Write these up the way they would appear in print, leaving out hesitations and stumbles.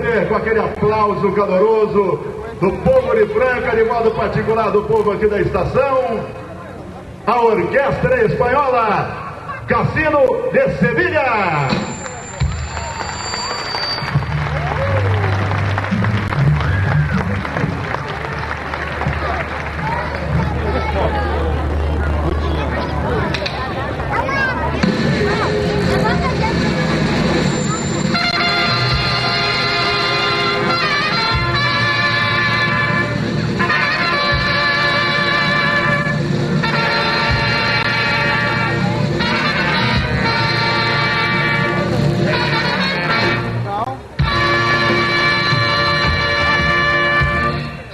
você com aquele aplauso caloroso do povo de Franca, de modo particular do povo aqui da estação, a Orquestra Espanhola Casino de Sevilha.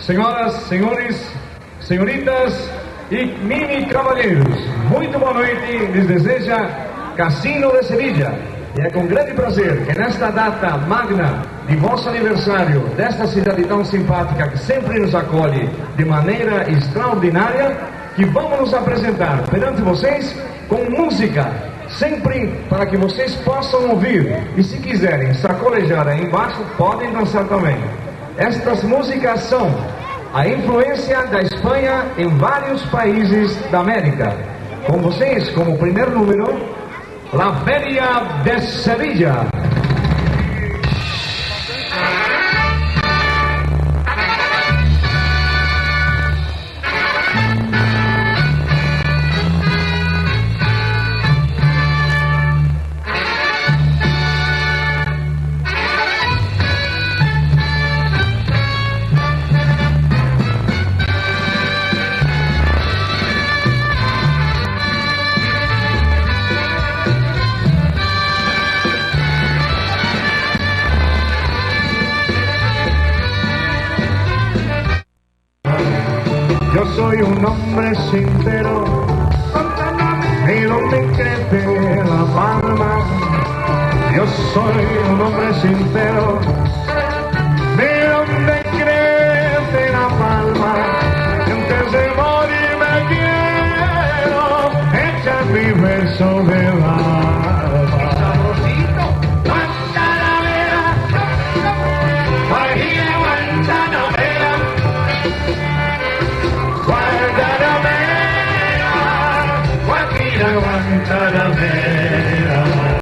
Senhoras, senhores, senhoritas e mini cavalheiros, muito boa noite, lhes deseja Casino de Sevilha. E é com grande prazer que nesta data magna de vosso aniversário, desta cidade tão simpática que sempre nos acolhe de maneira extraordinária, que vamos nos apresentar perante vocês com música, sempre para que vocês possam ouvir. E se quiserem sacolejar aí embaixo, podem dançar também. Estas músicas são a influência da Espanha em vários países da América. Com vocês, como primeiro número, La Feria de Sevilla. Yo soy un hombre sincero, y donde crece la palma. Yo soy un hombre sincero, de donde crece la palma. Y antes de morir me quiero echar mi verso del alma. Guantanamera,